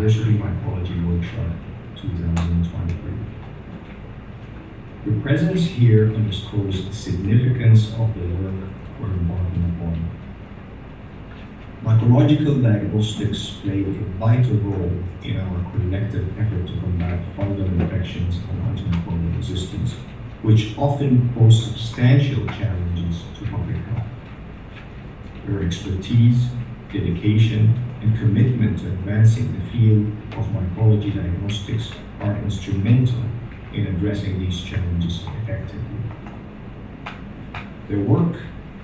University Mycology Workshop 2023. Your presence here underscores the significance of the work we're embarking upon. Mycological diagnostics play a vital role in our collective effort to combat fungal infections and antimicrobial resistance, which often pose substantial challenges to public health. Your expertise, dedication, and commitment to advancing the field of mycology diagnostics are instrumental in addressing these challenges effectively. The work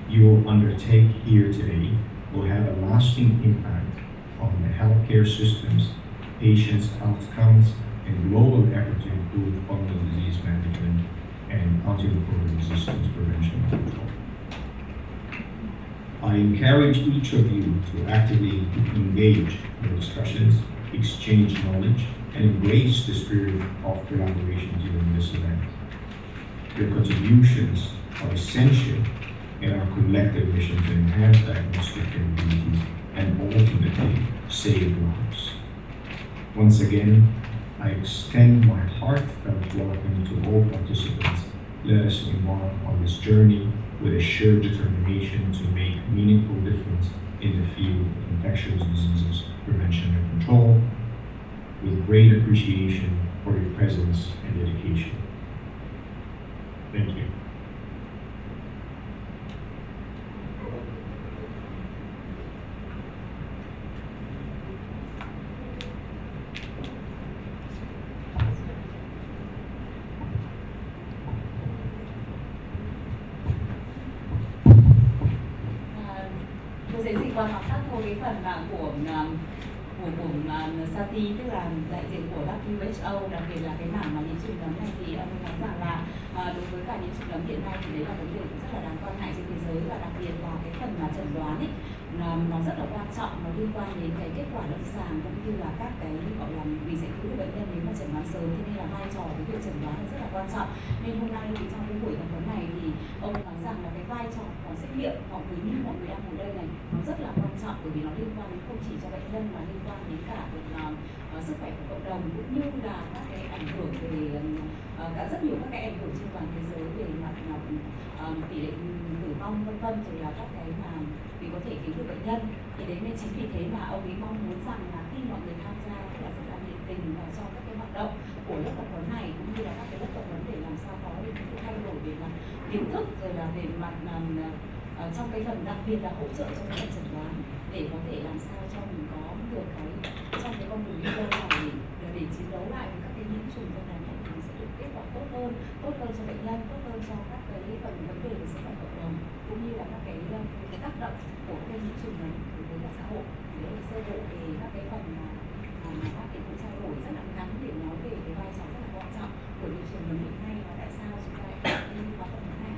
you will undertake here today will have a lasting impact on the healthcare systems, patients' outcomes, and global effort to improve fungal disease management and antimicrobial resistance prevention and control. I encourage each of you to actively engage in discussions, exchange knowledge, and embrace the spirit of collaboration during this event. Your contributions are essential in our collective mission to enhance diagnostic capabilities and ultimately save lives. Once again, I extend my heartfelt welcome to all participants. Let us embark on this journey with a shared determination to make meaningful difference in the field of infectious diseases prevention and control, with great appreciation for your presence and dedication. Thank you. Tôi sẽ dịch qua tóm tắt thôi cái phần mà của Sati, tức là đại diện của WHO, đặc biệt là cái mảng mà nhiễm trùng nấm này, thì ông nói rằng là đối với cả nhiễm trùng nấm hiện nay thì đấy là vấn đề cũng rất là đáng quan ngại trên thế giới, và đặc biệt là cái phần mà chẩn đoán ấy nó rất là quan trọng, nó liên quan đến cái kết quả lâm sàng cũng như là các cái gọi là mình sẽ cứu được bệnh nhân nếu mà chẩn đoán sớm, thế nên là vai trò của việc chẩn đoán là rất là quan trọng. Nên hôm nay thì trong cái buổi tập huấn này thì ông nói rằng là cái vai trò của xét nghiệm hoặc quý như mọi người đang ngồi đây này nó rất là quan trọng, bởi vì nó liên quan đến không chỉ cho bệnh nhân mà liên quan đến cả việc sức khỏe của cộng đồng, cũng như là các cái ảnh hưởng về cả rất nhiều các cái ảnh hưởng trên toàn thế giới về mặt tỷ lệ tử vong vân vân, rồi là các cái mà mình có thể cứu được bệnh nhân. Thì đấy nên chính vì thế mà ông ấy mong muốn rằng là khi mọi người tham gia tức là rất là nhiệt tình vào trong các cái hoạt động của lớp tập huấn này, cũng như là các cái lớp tập huấn để làm sao có được những cái thay đổi về mặt kiến thức, rồi là về mặt trong cái phần đặc biệt là hỗ trợ trong cái phần chẩn đoán, để có thể làm sao cho mình có được cái trong cái con đường đi lâu này để chiến đấu lại với các cái nhiễm trùng trong này, thì mình sẽ được kết quả tốt hơn cho bệnh nhân, tốt hơn cho các cái phần vấn đề về sức khỏe cộng đồng, cũng như là các cái tác động của cái nhiễm trùng này đối với cả xã hội. Thì đấy là sơ bộ về các cái phần mà các cái cuộc trao đổi rất là ngắn để nói về cái vai trò rất là quan trọng của nhiễm trùng nấm hiện nay và tại sao chúng ta lại đi vào tập huấn này.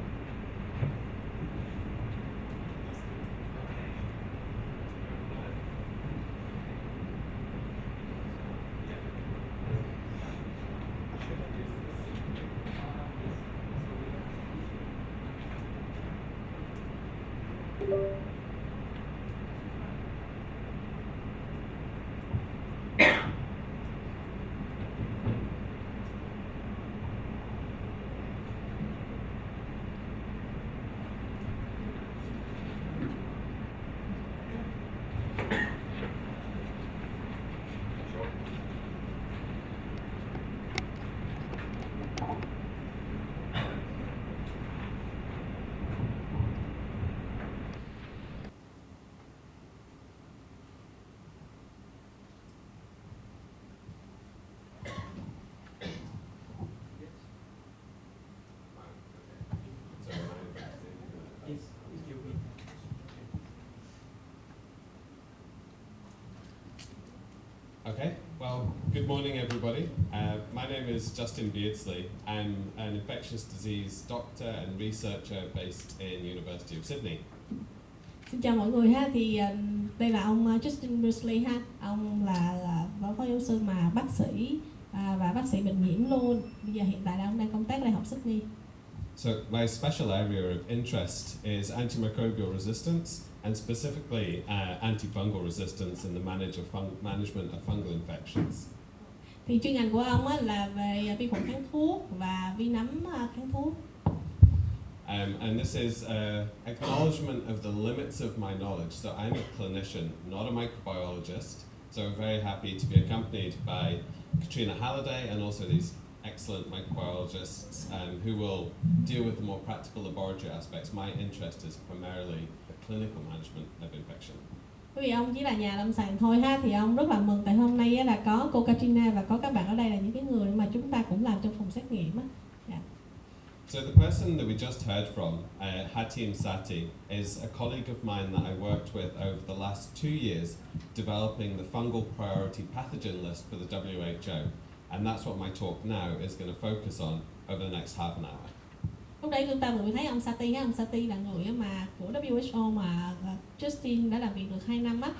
Okay, well, good morning everybody. My name is Justin Beardsley. I'm an infectious disease doctor and researcher based in University of Sydney. Xin chào mọi người ha, thì đây là ông Justin Beardsley ha, ông là phó giáo sư mà bác sĩ và bác sĩ bệnh nhiễm luôn. Bây giờ hiện tại là ông đang công tác tại Đại học Sydney. So my special area of interest is antimicrobial resistance and specifically antifungal resistance and the management of fungal infections. Thì chuyên ngành của ông á, là về vi khuẩn kháng thuốc và vi nấm kháng thuốc. And this is acknowledgement of the limits of my knowledge. So I'm a clinician, not a microbiologist. So I'm very happy to be accompanied by Katrina Halliday and also these excellent microbiologists who will deal with the more practical laboratory aspects. My interest is primarily the clinical management of infection. Bởi vì ông chỉ là nhà lâm sàng thôi ha, thì ông rất là mừng tại hôm nay là có cô Katrina và có các bạn ở đây là những cái người mà chúng ta cũng làm trong phòng xét nghiệm á. Yeah. So the person that we just heard from, Hatim Sati, is a colleague of mine that I worked with over the last 2 years developing the fungal priority pathogen list for the WHO. And that's what my talk now is going to focus on over the next half an hour. Lúc đấy chúng ta vừa thấy ông Sati ha, ông Sati là người mà của WHO mà Justin đã làm việc được 2 năm á,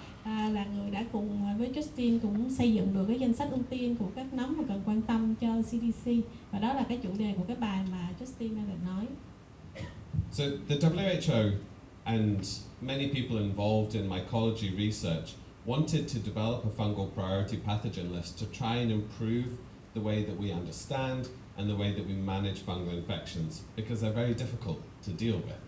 là người đã cùng với Justin cũng xây dựng được cái danh sách ưu tiên của các nấm mà cần quan tâm cho CDC, và đó là cái chủ đề của cái bài mà Justin đang định nói. So the WHO and many people involved in mycology research wanted to develop a fungal priority pathogen list to try and improve the way that we understand and the way that we manage fungal infections, because they're very difficult to deal with.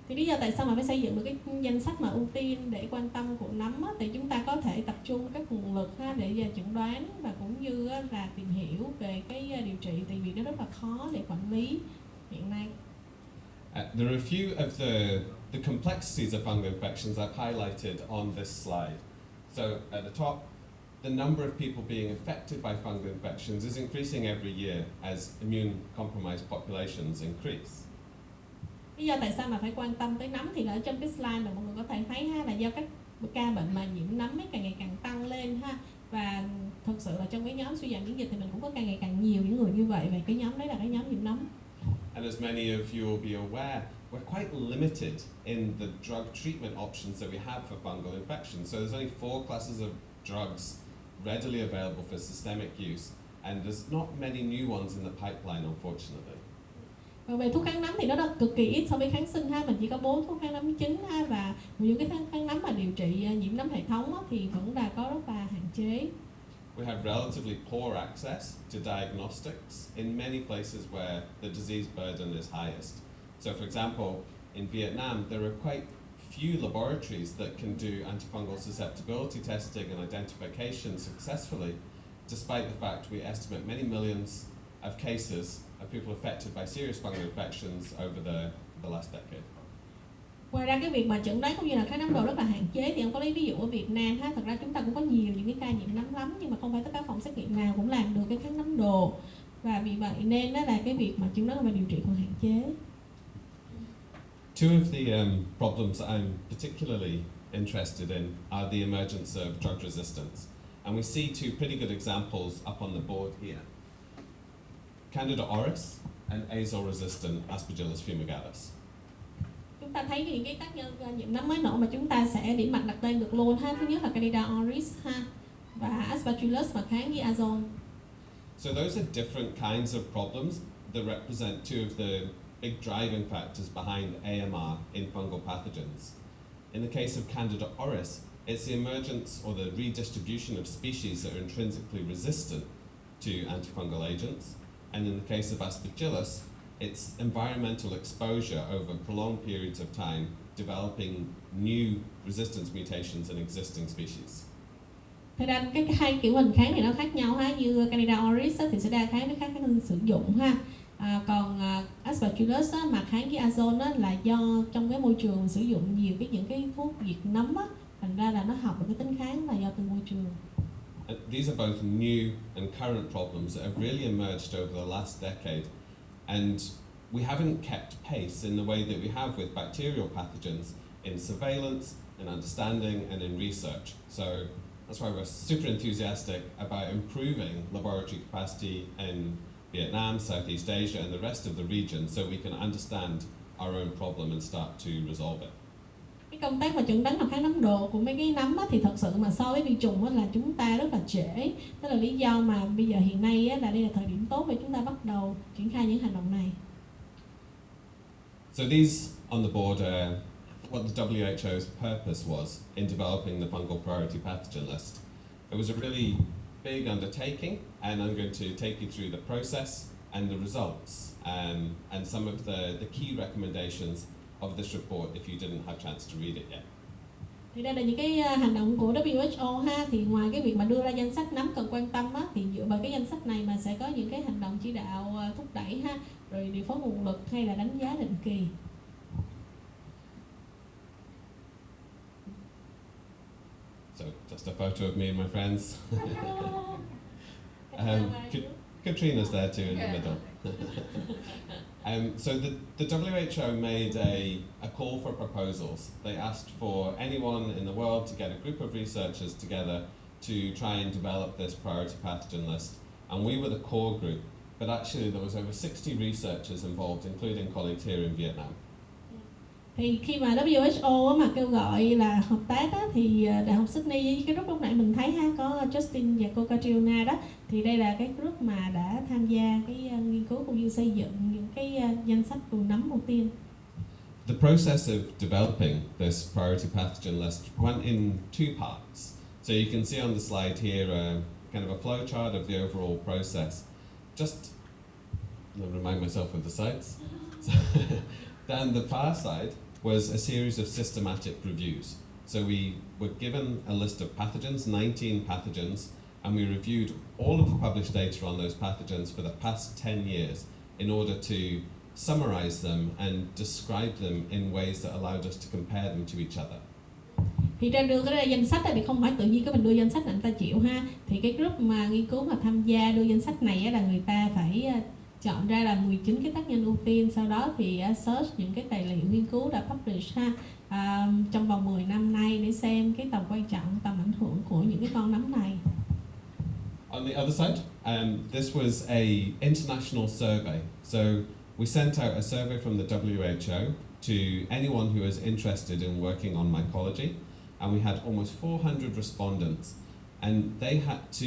Thì lý do tại sao mà phải xây dựng được cái danh sách mà ưu tiên để quan tâm của nấm á, thì chúng ta có thể tập trung các nguồn lực ha, để chẩn đoán và cũng như là tìm hiểu về cái điều trị, tại vì nó rất là khó để quản lý hiện nay. There are a few of the complexities of fungal infections I've highlighted on this slide. So at the top, the number of people being affected by fungal infections is increasing every year as immune-compromised populations increase. Lý do tại sao mà phải quan tâm tới nấm thì là ở trong cái slide mà mọi người có thể thấy ha, là do các ca bệnh mà nhiễm nấm ấy càng ngày càng tăng lên ha, và thực sự là trong cái nhóm suy giảm miễn dịch thì mình cũng có càng ngày càng nhiều những người như vậy, và cái nhóm đấy là cái nhóm nhiễm nấm. And as many of you will be aware, we're quite limited in the drug treatment options that we have for fungal infections. So there's only 4 classes of drugs readily available for systemic use, and there's not many new ones in the pipeline, unfortunately. Và về thuốc kháng nấm thì nó đã cực kỳ ít so với kháng sinh ha, mình chỉ có 4 thuốc kháng nấm chính ha, và những cái kháng nấm mà điều trị nhiễm nấm hệ thống á, thì vẫn đã có rất là hạn chế. We have relatively poor access to diagnostics in many places where the disease burden is highest. So for example, in Vietnam, there are quite few laboratories that can do antifungal susceptibility testing and identification successfully, despite the fact we estimate many millions of cases of people affected by serious fungal infections over the last decade. Ngoài ra cái việc mà chẩn đoán cũng như là kháng nấm đồ rất là hạn chế, thì ông có lấy ví dụ ở Việt Nam ha, thật ra chúng ta cũng có nhiều những cái ca nhiễm nấm lắm, nhưng mà không phải tất cả phòng xét nghiệm nào cũng làm được cái kháng nấm đồ, và vì vậy nên đó là cái việc mà chẩn đoán và điều trị còn hạn chế. Two of the problems that I'm particularly interested in are the emergence of drug resistance, and we see 2 pretty good examples up on the board here: Candida auris and azole-resistant Aspergillus fumigatus. Chúng ta thấy những cái tác nhân nhiễm nấm mới nổi mà chúng ta sẽ điểm mạnh đặt tên được luôn ha. Thứ nhất là Candida auris ha, và Aspergillus mà kháng với azole. So those are different kinds of problems that represent 2 of the big driving factors behind AMR in fungal pathogens. In the case of Candida auris, it's the emergence or the redistribution of species that are intrinsically resistant to antifungal agents. And in the case of Aspergillus, it's environmental exposure over prolonged periods of time, developing new resistance mutations in existing species. Thật ra cái 2 kiểu hình kháng này nó khác nhau ha, như Candida auris thì sẽ đa kháng với các sử dụng ha. Còn Aspergillus mà kháng với azole là do trong cái môi trường sử dụng nhiều những cái thuốc diệt nấm á, thành ra là nó học được cái tính kháng là do từ môi trường. These are both new and current problems that have really emerged over the last decade, and we haven't kept pace in the way that we have with bacterial pathogens in surveillance, in understanding, and in research. So that's why we're super enthusiastic about improving laboratory capacity in Vietnam, Southeast Asia, and the rest of the region, so we can understand our own problem and start to resolve it. Cái công tác mà chẩn đoán kháng nấm đồ của mấy cái nấm á, thì thật sự mà so với vi trùng á, là chúng ta rất là trễ. Đó là lý do mà bây giờ hiện nay á, là đây là thời điểm tốt để chúng ta bắt đầu triển khai những hành động này. So these on the board are what the WHO's purpose was in developing the fungal priority pathogen list. It was a really big undertaking, and I'm going to take you through the process and the results, and some of the key recommendations of this report if you didn't have a chance to read it yet. Thì đây là những cái hành động của WHO ha, thì ngoài cái việc mà đưa ra danh sách nắm cần quan tâm á, thì dựa vào cái danh sách này mà sẽ có những cái hành động chỉ đạo thúc đẩy ha, rồi điều phối nguồn lực hay là đánh giá định kỳ. So just a photo of me and my friends. Katrina's there too in the middle. So the WHO made a call for proposals. They asked for anyone in the world to get a group of researchers together to try and develop this priority pathogen list. And we were the core group, but actually there was over 60 researchers involved, including colleagues here in Vietnam. Thì khi mà WHO mà kêu gọi là hợp tác á, thì Đại học Sydney với cái group lúc nãy mình thấy ha, có Justin và cô Katrina đó, thì đây là cái group mà đã tham gia cái nghiên cứu cũng như xây dựng những cái danh sách vùng nấm ưu tiên. The process of developing this priority pathogen list went in two parts. So you can see on the slide here kind of a flow chart of the overall process. Just remind myself of the sides. Then the far side was a series of systematic reviews. So we were given a list of pathogens, 19 pathogens, and we reviewed all of the published data on those pathogens for the past 10 years in order to summarize them and describe them in ways that allowed us to compare them to each other. Thì trên đưa cái danh sách này thì không phải tự nhiên cái mình đưa danh sách này người ta chịu ha. Thì cái group mà nghiên cứu mà tham gia đưa danh sách này là người ta phải chọn ra là 19 cái tác nhân ưu tiên, sau đó thì search những cái tài liệu nghiên cứu đã publish ha, trong vòng 10 năm nay để xem cái tầm quan trọng, tầm ảnh hưởng của những cái con nấm này. On the other side, this was a international survey. So we sent out a survey from the WHO to anyone who was interested in working on mycology, and we had almost 400 respondents, and they had to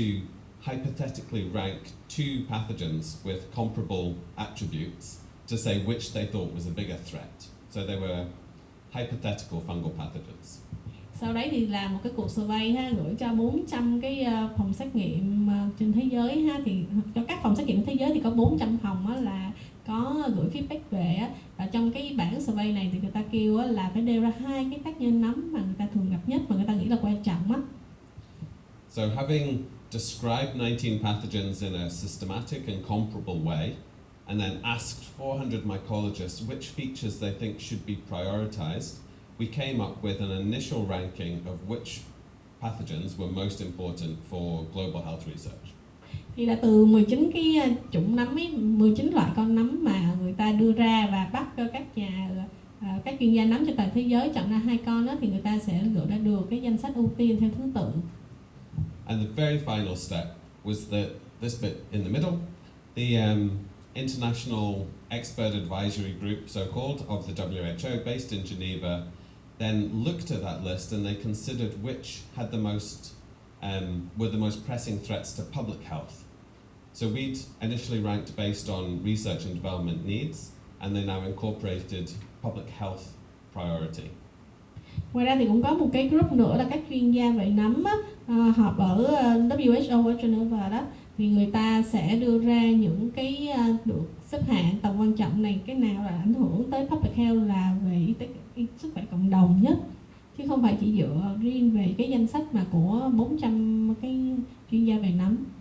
hypothetically rank two pathogens with comparable attributes to say which they thought was a bigger threat. So they were hypothetical fungal pathogens. Sau đấy thì làm một cái cuộc survey ha, gửi cho 400 cái phòng xét nghiệm trên thế giới ha, thì cho các phòng xét nghiệm thế giới thì có 400 phòng á, là có gửi feedback về á, và trong cái bản survey này thì người ta kêu á, là phải nêu ra 2 cái tác nhân nấm mà người ta thường gặp nhất mà người ta nghĩ là quan trọng á. So having described 19 pathogens in a systematic and comparable way, and then asked 400 mycologists which features they think should be prioritized, we came up with an initial ranking of which pathogens were most important for global health research. Thì là từ 19 cái chủng nấm ấy, 19 loại con nấm mà người ta đưa ra và bắt cho các chuyên gia nấm trên toàn thế giới chọn ra 2 con đó, thì người ta sẽ lựa ra được cái danh sách ưu tiên theo thứ tự. And the very final step was this bit in the middle, the International Expert Advisory Group, so-called, of the WHO, based in Geneva, then looked at that list and they considered which had were the most pressing threats to public health. So we'd initially ranked based on research and development needs, and they now incorporated public health priority. Ngoài ra thì cũng có một cái group nữa là các chuyên gia về nấm á, họp ở WHO ở Geneva đó, thì người ta sẽ đưa ra những cái được xếp hạng tầm quan trọng này, cái nào là ảnh hưởng tới public health, là về sức khỏe cộng đồng nhất, chứ không phải chỉ dựa riêng về cái danh sách mà của 400 cái chuyên gia về nấm.